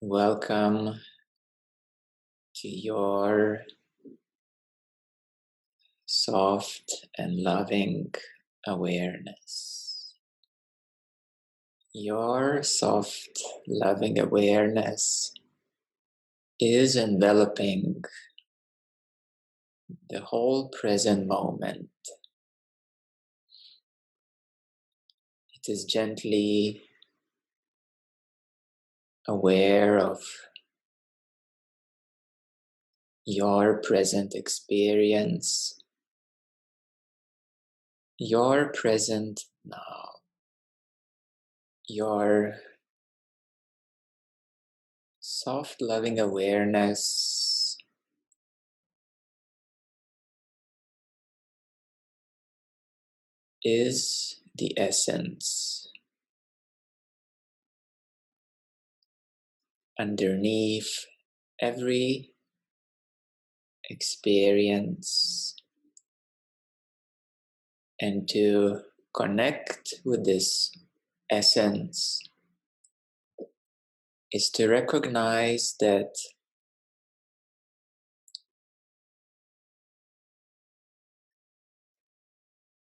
Welcome to your soft and loving awareness. Your soft, loving awareness is enveloping the whole present moment. It is gently aware of your present experience, your present now, your soft, loving awareness is the essence underneath every experience, and to connect with this essence is to recognize that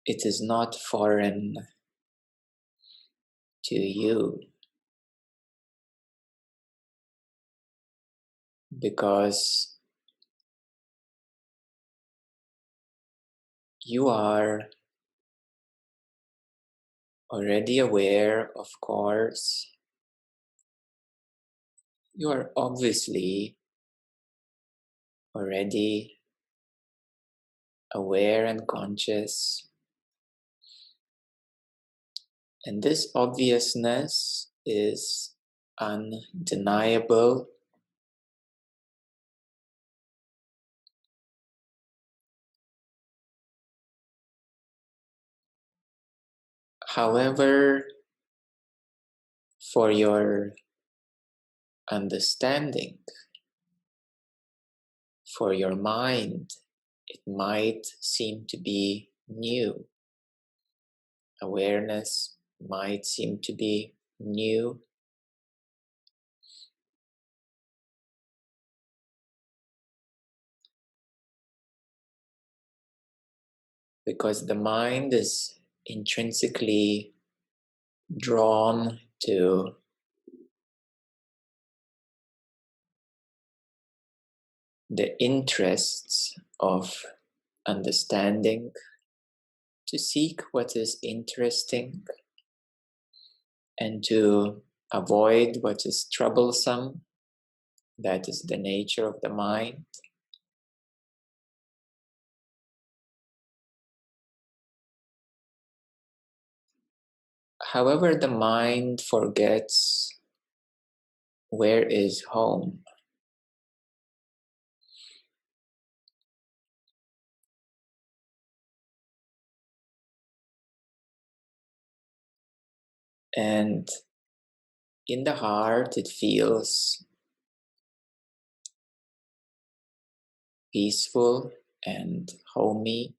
it is not foreign to you, because you are already aware, of course. You are obviously already aware and conscious. And this obviousness is undeniable. However, for your understanding, for your mind, it might seem to be new. Awareness might seem to be new. Because the mind is intrinsically drawn to the interests of understanding, to seek what is interesting, and to avoid what is troublesome. That is the nature of the mind. However, the mind forgets where is home. And in the heart, it feels peaceful and homey.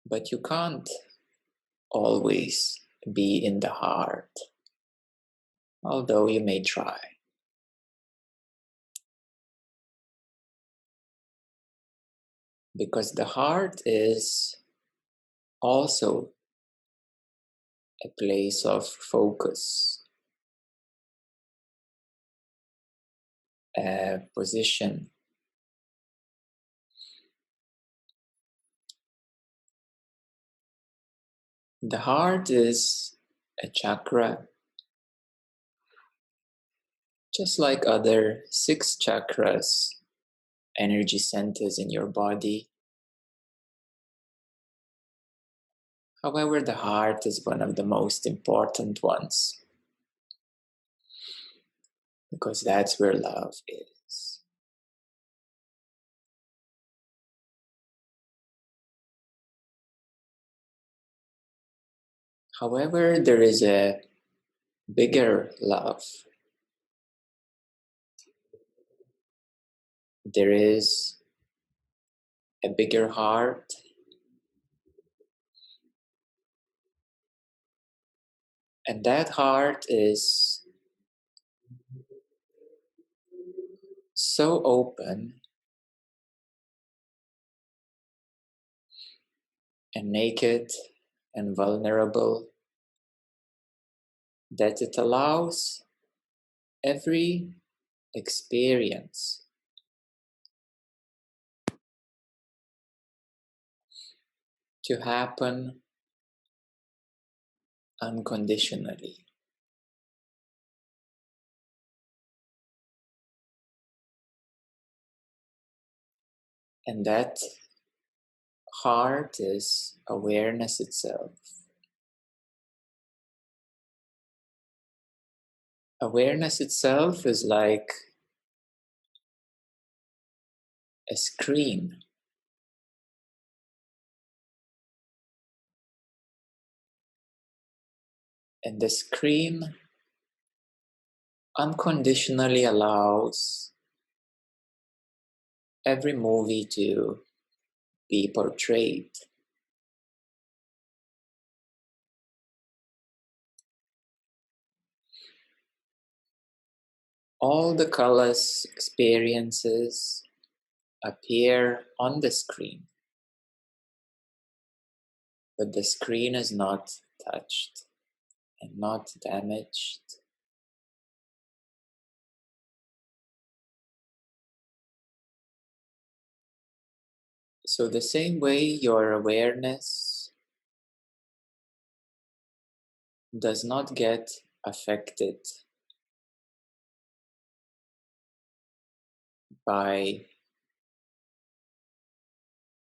But you can't always be in the heart, although you may try. Because the heart is also a place of focus, a position. The heart is a chakra, just like other 6 chakras, energy centers in your body. However, the heart is one of the most important ones, because that's where love is. However, there is a bigger love. There is a bigger heart, and that heart is so open and naked and vulnerable that it allows every experience to happen unconditionally. And that heart is awareness itself. Awareness itself is like a screen. And the screen unconditionally allows every movie to be portrayed. All the colors, experiences appear on the screen, but the screen is not touched and not damaged. So the same way your awareness does not get affected by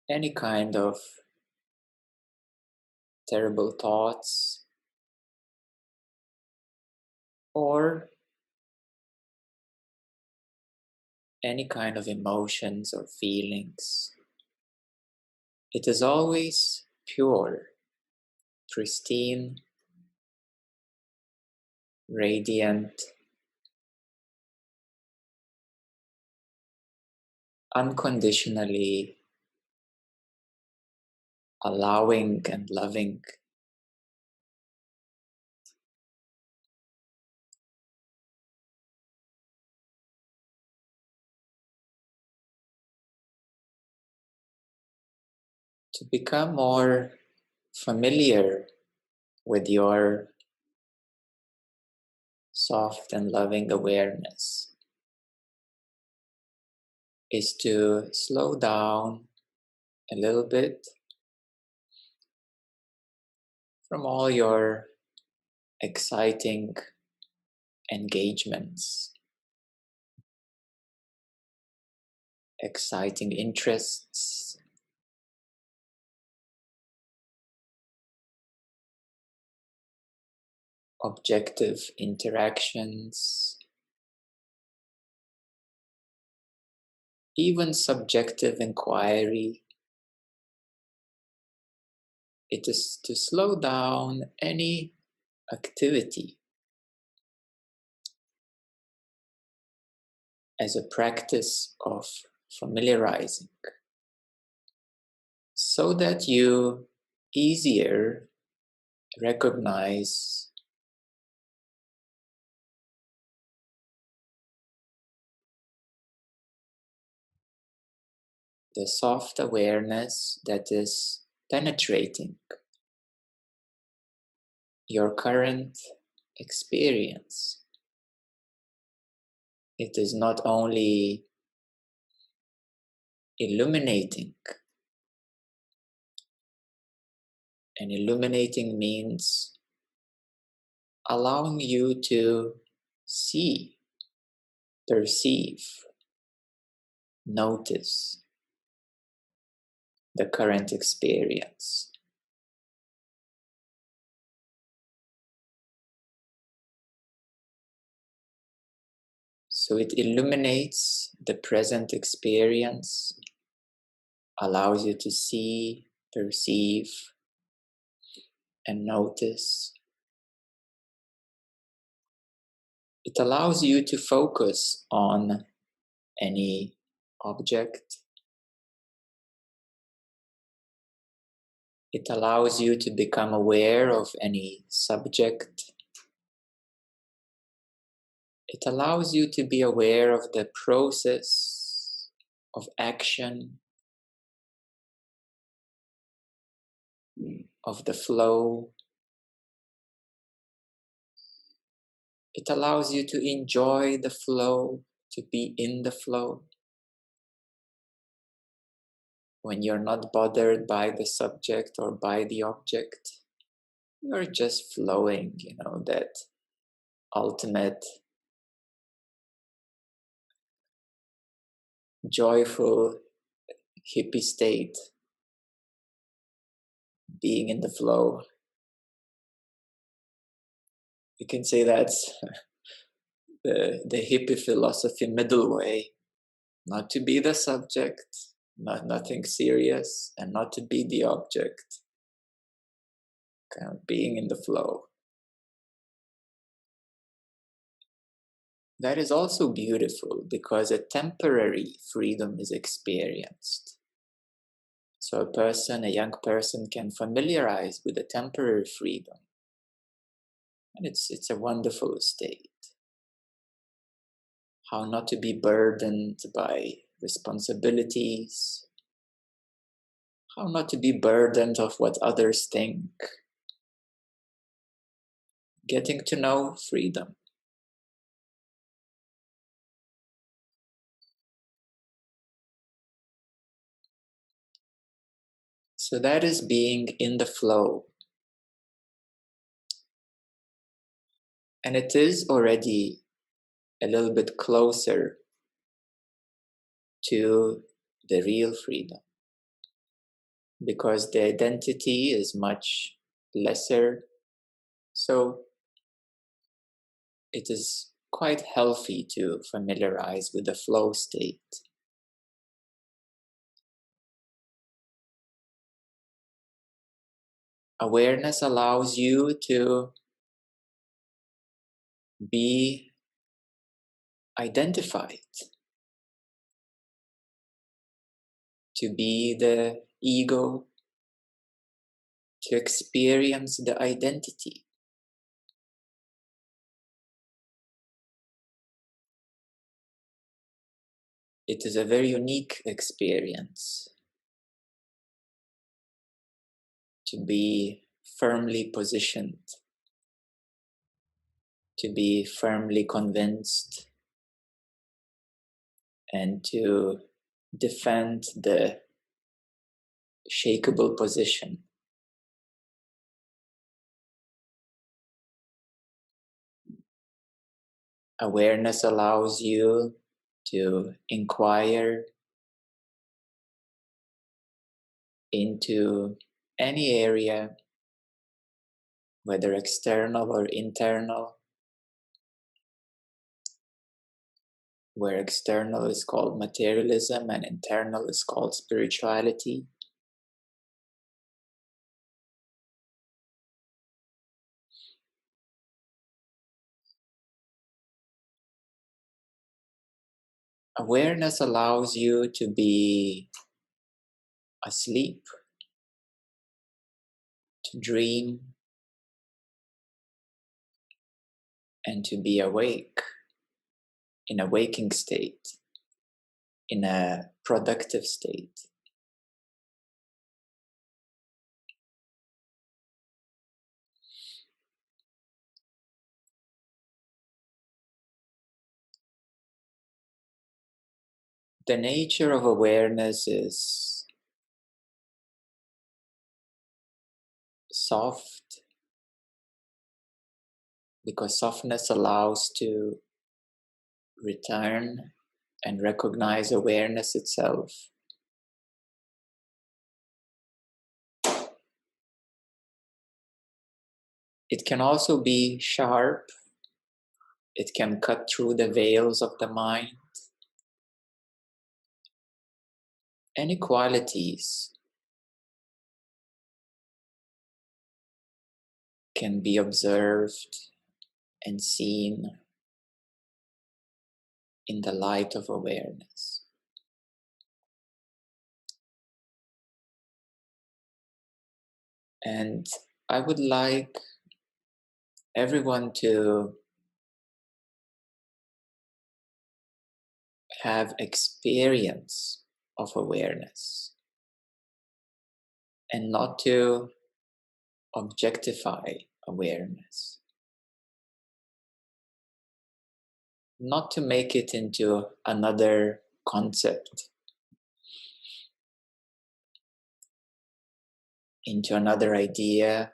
any kind of terrible thoughts or any kind of emotions or feelings. It is always pure, pristine, radiant, unconditionally allowing and loving. To become more familiar with your soft and loving awareness is to slow down a little bit from all your exciting engagements, exciting interests, objective interactions, even subjective inquiry. It is to slow down any activity as a practice of familiarizing, so that you easier recognize the soft awareness that is penetrating your current experience. It is not only illuminating, and illuminating means allowing you to see, perceive, notice the current experience. So it illuminates the present experience, allows you to see, perceive, and notice. It allows you to focus on any object. It allows you to become aware of any subject, It allows you to be aware of the process of action, of the flow. It allows you to enjoy the flow, to be in the flow. When you're not bothered by the subject or by the object, you're just flowing, that ultimate, joyful, hippie state, being in the flow. You can say that's the hippie philosophy middle way, not to be the subject, nothing serious, and not to be the object, kind of being in the flow. That is also beautiful because a temporary freedom is experienced. So a young person can familiarize with a temporary freedom. And it's a wonderful state. How not to be burdened by responsibilities. How not to be burdened of what others think. Getting to know freedom. So that is being in the flow. And it is already a little bit closer to the real freedom. Because the identity is much lesser. So it is quite healthy to familiarize with the flow state. Awareness allows you to be identified, to be the ego, to experience the identity. It is a very unique experience to be firmly positioned, to be firmly convinced, and to defend the shakeable position. Awareness allows you to inquire into any area, whether external or internal, where external is called materialism and internal is called spirituality. Awareness allows you to be asleep, to dream, and to be awake, in a waking state, in a productive state. The nature of awareness is soft, because softness allows to return and recognize awareness itself. It can also be sharp. It can cut through the veils of the mind. Any qualities can be observed and seen in the light of awareness. And I would like everyone to have experience of awareness and not to objectify awareness, not to make it into another concept, into another idea,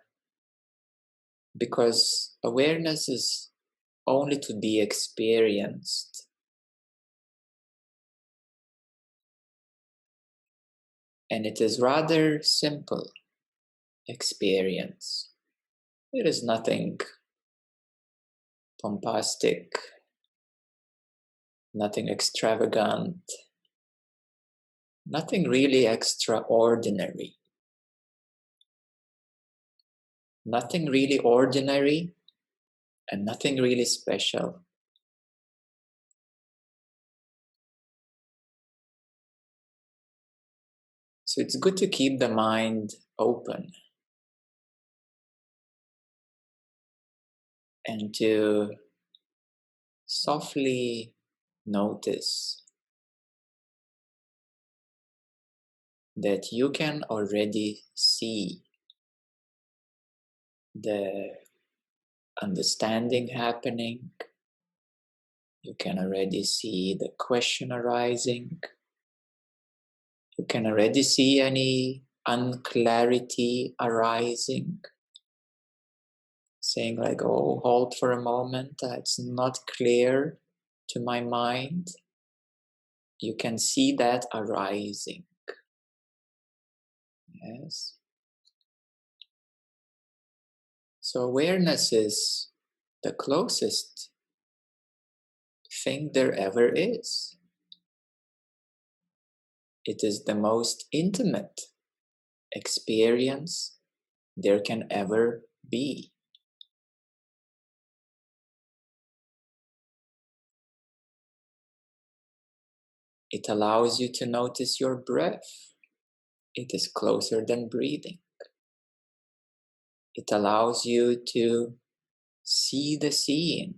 because awareness is only to be experienced. And it is rather simple experience. There is nothing bombastic, nothing extravagant, nothing really extraordinary. Nothing really ordinary and nothing really special. So it's good to keep the mind open and to softly notice that you can already see the understanding happening. You can already see the question arising. You can already see any unclarity arising. Saying like, oh, hold for a moment, it's not clear to my mind. You can see that arising. Yes. So awareness is the closest thing there ever is. It is the most intimate experience there can ever be. It allows you to notice your breath. It is closer than breathing. It allows you to see the seeing,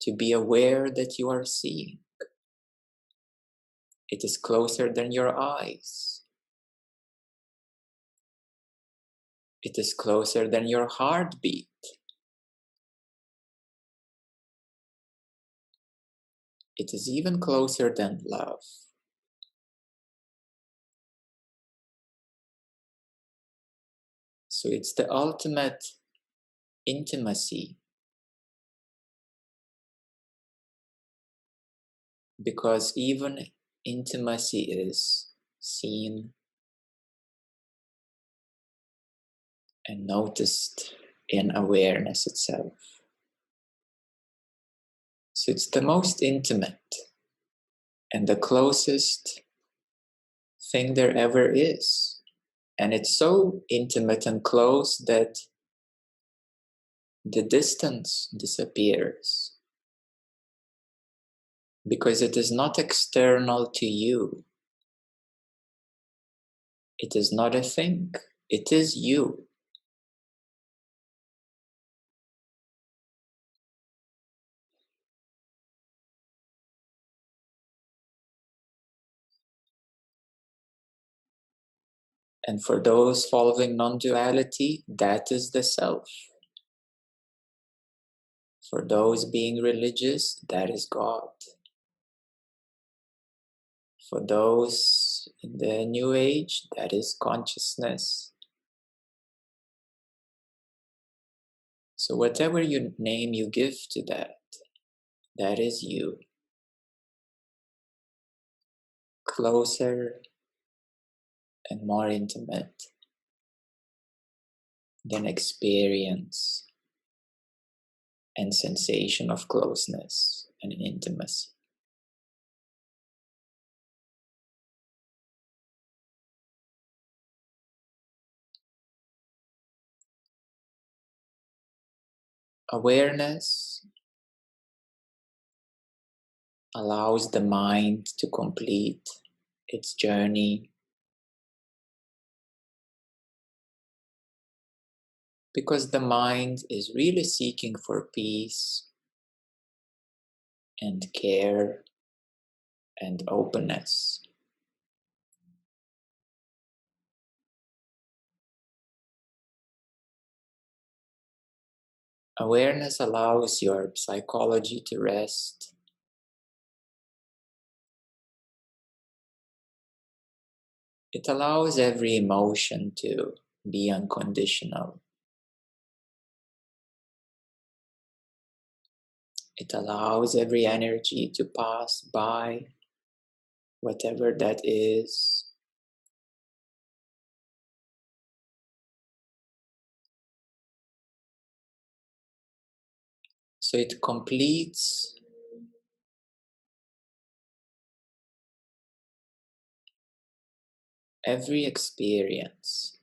to be aware that you are seeing. It is closer than your eyes. It is closer than your heartbeat. It is even closer than love. So it's the ultimate intimacy, because even intimacy is seen and noticed in awareness itself. So it's the most intimate and the closest thing there ever is. And it's so intimate and close that the distance disappears, because it is not external to you. It is not a thing. It is you. And for those following non-duality, that is the self. For those being religious, that is God. For those in the New Age, that is consciousness. So whatever name you give to that, that is you. Closer and more intimate than experience and sensation of closeness and intimacy. Awareness allows the mind to complete its journey, because the mind is really seeking for peace and care and openness. Awareness allows your psychology to rest. It allows every emotion to be unconditional. It allows every energy to pass by, whatever that is. So it completes every experience.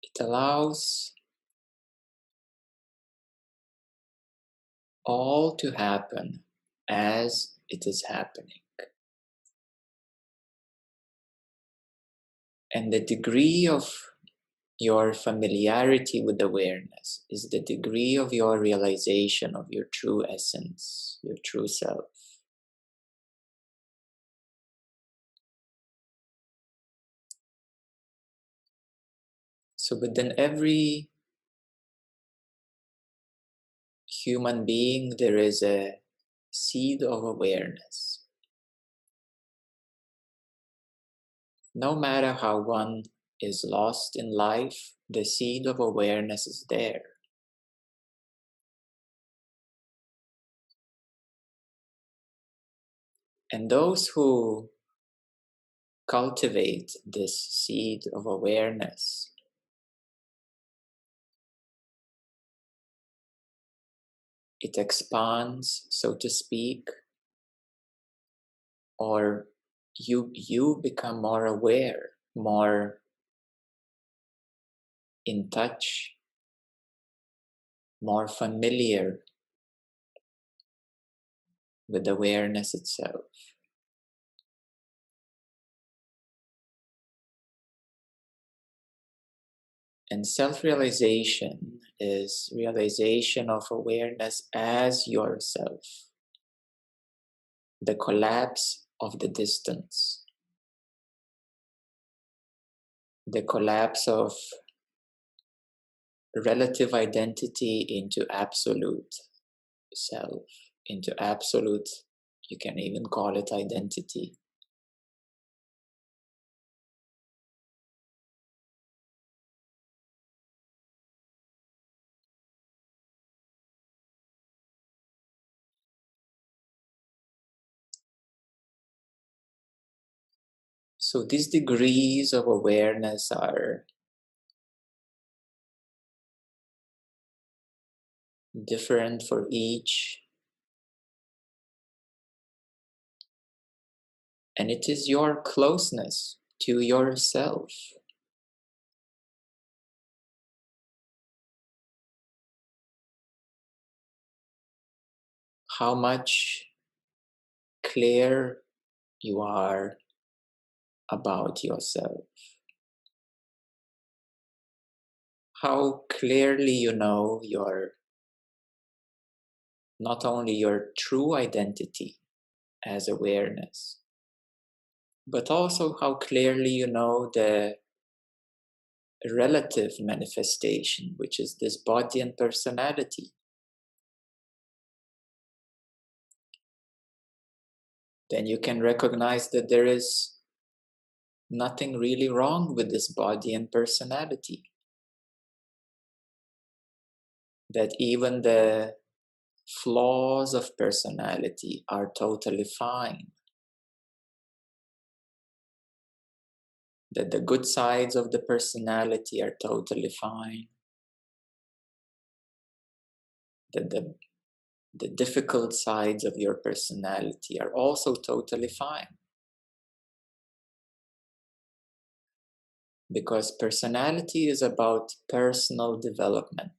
It allows all to happen as it is happening. And the degree of your familiarity with awareness is the degree of your realization of your true essence, your true self. So within every human being, there is a seed of awareness. No matter how one is lost in life, the seed of awareness is there. And those who cultivate this seed of awareness it expands, so to speak, or you become more aware, more in touch, more familiar with awareness itself. And self-realization is realization of awareness as yourself. The collapse of the distance. The collapse of relative identity into absolute self, into absolute, you can even call it identity. So these degrees of awareness are different for each. And it is your closeness to yourself. How much clear you are about yourself. How clearly you know not only your true identity as awareness, but also how clearly you know the relative manifestation, which is this body and personality. Then you can recognize that there is nothing really wrong with this body and personality. That even the flaws of personality are totally fine. That the good sides of the personality are totally fine. That the difficult sides of your personality are also totally fine. Because personality is about personal development.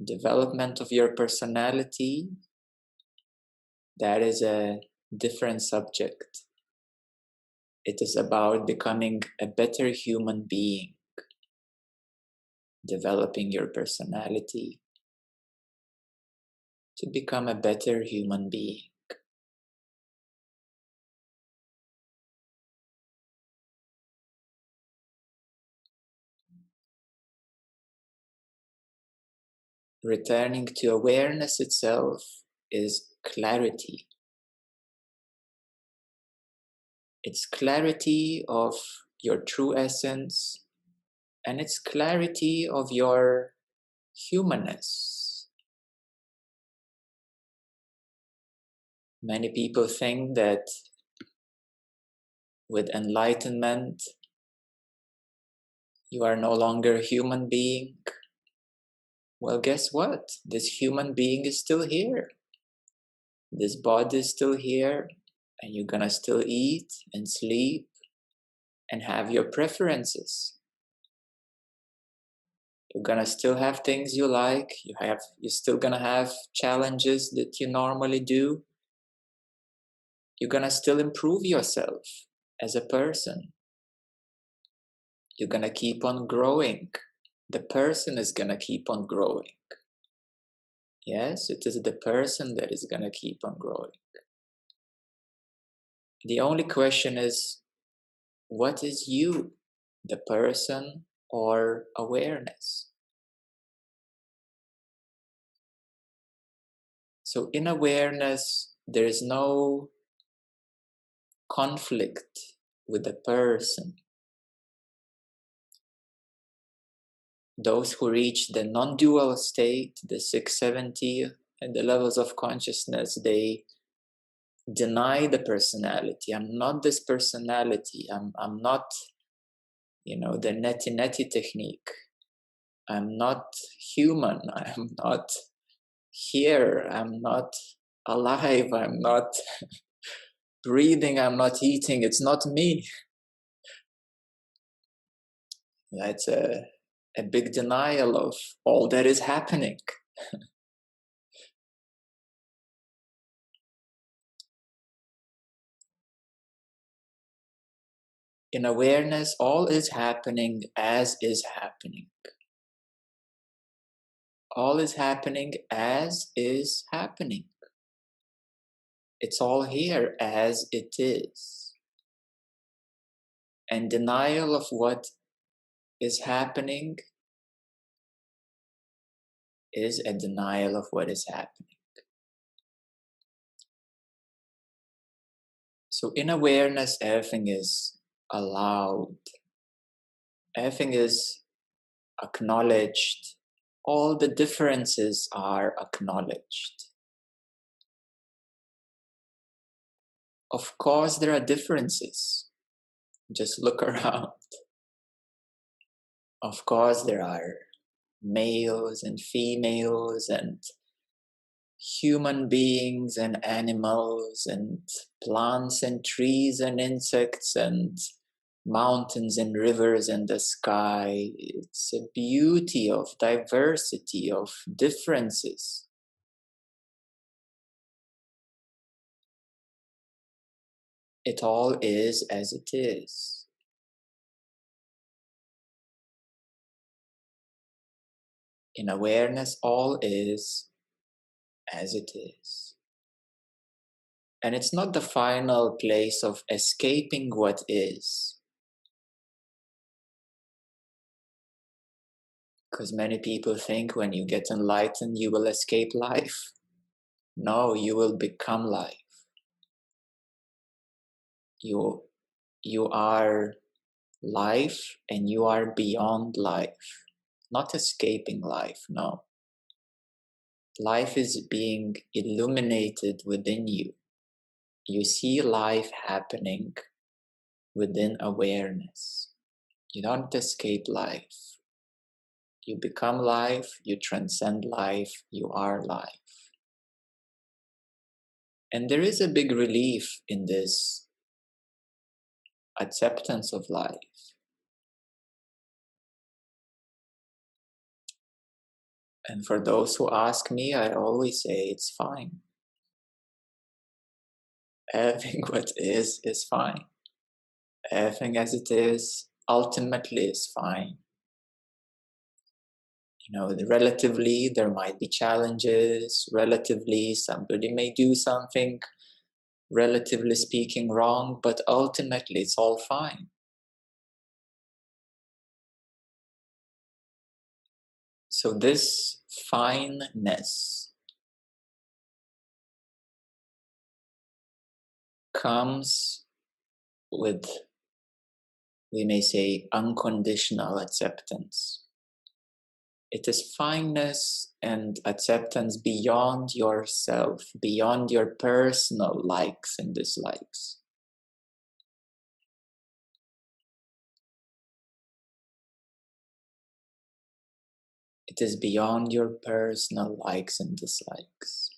Development of your personality, that is a different subject. It is about becoming a better human being, developing your personality to become a better human being. Returning to awareness itself is clarity. It's clarity of your true essence, and it's clarity of your humanness. Many people think that with enlightenment, you are no longer a human being. Well, guess what? This human being is still here. This body is still here, and you're gonna still eat and sleep and have your preferences. You're gonna still have things you like. You're still gonna have challenges that you normally do. You're gonna still improve yourself as a person. You're gonna keep on growing. The person is gonna keep on growing. Yes, it is the person that is gonna keep on growing. The only question is, what is you, the person or awareness? So in awareness, there is no conflict with the person. Those who reach the non-dual state, the 670, and the levels of consciousness, they deny the personality. I'm not this personality. I'm not, the neti technique. I'm not human. I'm not here. I'm not alive. I'm not breathing. I'm not eating. It's not me. That's a big denial of all that is happening. In awareness, all is happening as is happening. All is happening as is happening. It's all here as it is. And denial of what is happening is a denial of what is happening. So in awareness, everything is allowed. Everything is acknowledged. All the differences are acknowledged. Of course, there are differences. Just look around. Of course, there are males and females and human beings and animals and plants and trees and insects and mountains and rivers and the sky. It's a beauty of diversity, of differences. It all is as it is. In awareness, all is as it is. And it's not the final place of escaping what is. Because many people think when you get enlightened, you will escape life. No, you will become life. You are life and you are beyond life. Not escaping life, no. Life is being illuminated within you. You see life happening within awareness. You don't escape life. You become life, you transcend life, you are life. And there is a big relief in this acceptance of life. And for those who ask me, I always say it's fine. Everything what is fine. Everything as it is ultimately is fine. Relatively, there might be challenges. Relatively, somebody may do something, relatively speaking, wrong, but ultimately it's all fine. So this fineness comes with, we may say, unconditional acceptance. It is fineness and acceptance beyond yourself, beyond your personal likes and dislikes. It is beyond your personal likes and dislikes.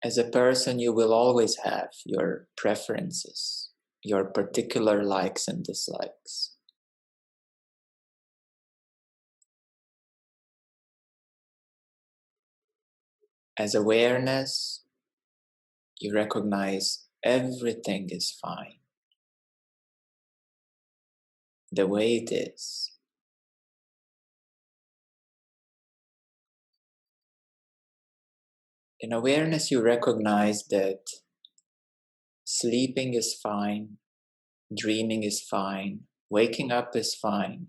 As a person, you will always have your preferences, your particular likes and dislikes. As awareness, you recognize everything is fine, the way it is. In awareness, you recognize that sleeping is fine, dreaming is fine, waking up is fine,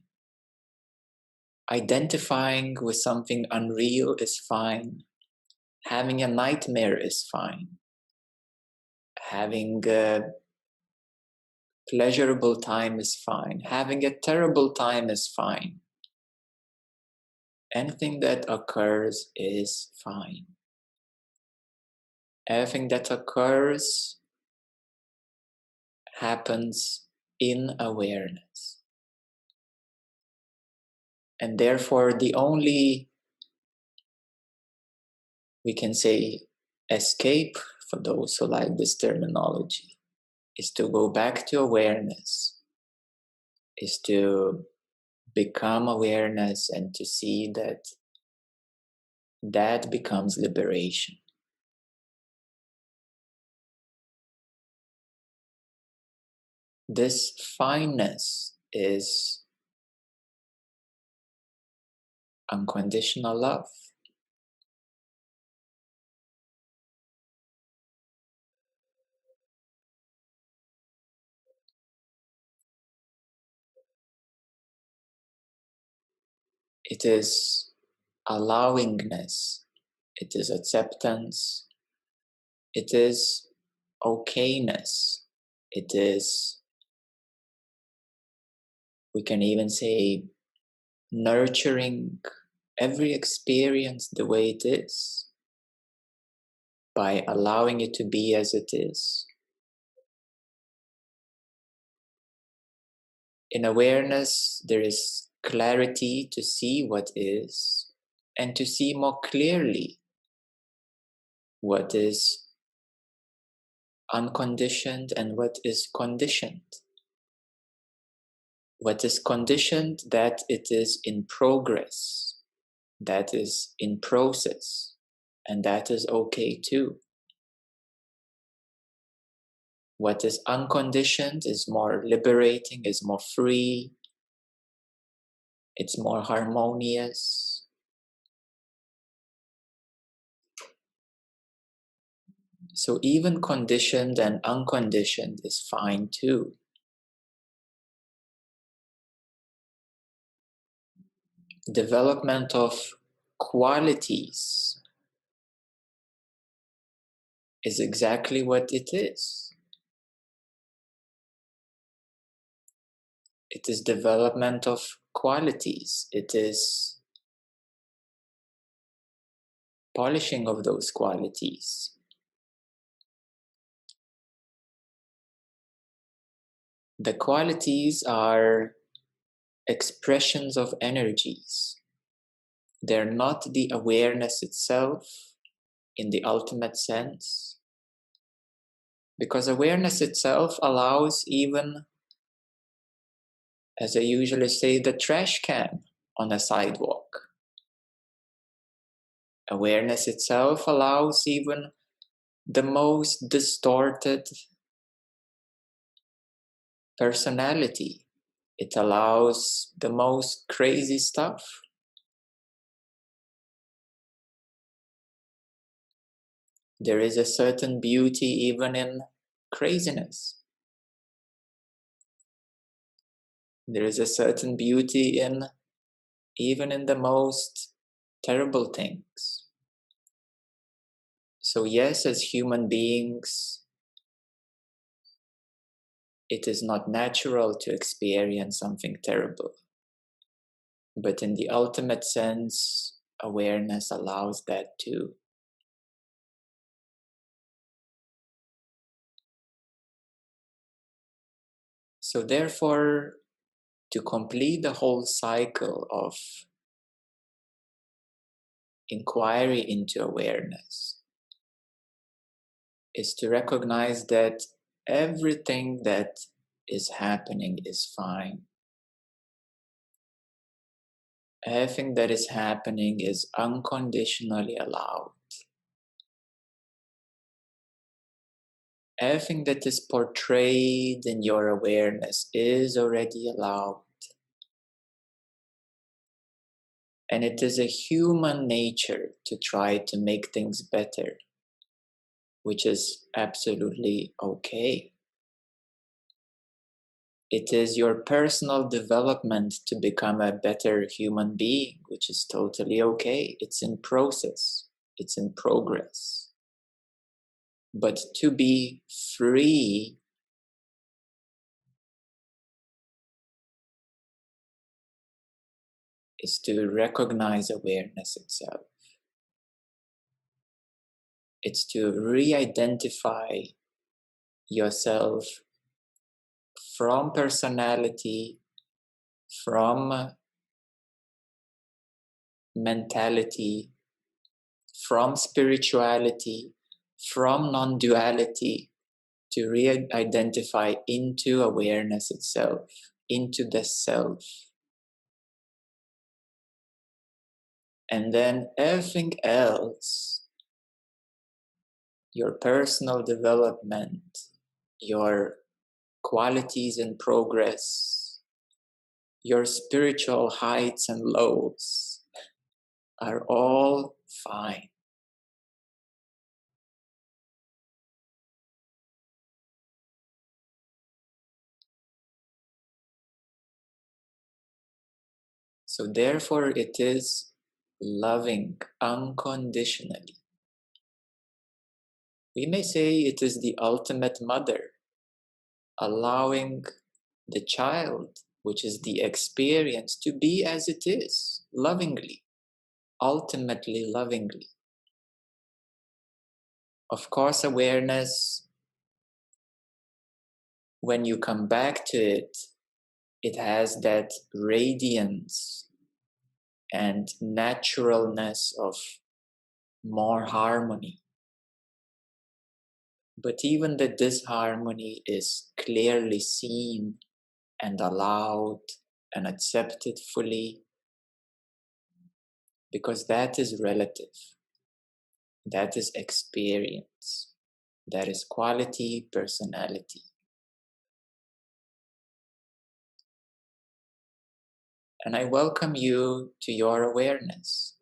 identifying with something unreal is fine, having a nightmare is fine, having a pleasurable time is fine, having a terrible time is fine. Anything that occurs is fine. Everything that occurs happens in awareness. And therefore, the only, we can say, escape, for those who like this terminology, is to go back to awareness, is to become awareness and to see that that becomes liberation. This fineness is unconditional love. It is allowingness. It is acceptance. It is okayness. It is, we can even say, nurturing every experience the way it is by allowing it to be as it is. In awareness, there is clarity to see what is and to see more clearly what is unconditioned and what is conditioned. What is conditioned, that it is in progress, that is in process, and that is okay too. What is unconditioned is more liberating, is more free, it's more harmonious. So even conditioned and unconditioned is fine too. Development of qualities is exactly what it is. It is development of qualities. It is polishing of those qualities. The qualities are expressions of energies. They're not the awareness itself in the ultimate sense, because awareness itself allows even, as I usually say, the trash can on a sidewalk. Awareness itself allows even the most distorted personality. It allows the most crazy stuff. There is a certain beauty even in craziness. There is a certain beauty in even in the most terrible things. So yes, as human beings, it is not natural to experience something terrible. But in the ultimate sense, awareness allows that too. So therefore, to complete the whole cycle of inquiry into awareness is to recognize that everything that is happening is fine. Everything that is happening is unconditionally allowed. Everything that is portrayed in your awareness is already allowed. And it is a human nature to try to make things better, which is absolutely okay. It is your personal development to become a better human being, which is totally okay. It's in process. It's in progress. But to be free is to recognize awareness itself. It's to re-identify yourself from personality, from mentality, from spirituality, from non-duality, to re-identify into awareness itself, into the self. And then everything else, your personal development, your qualities and progress, your spiritual heights and lows, are all fine. So therefore it is loving unconditionally. We may say it is the ultimate mother, allowing the child, which is the experience, to be as it is, lovingly, ultimately lovingly. Of course, awareness, when you come back to it, it has that radiance and naturalness of more harmony. But even the disharmony is clearly seen and allowed and accepted fully, because that is relative. That is experience. That is quality, personality. And I welcome you to your awareness,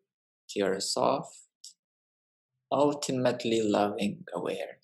to your soft, ultimately loving awareness.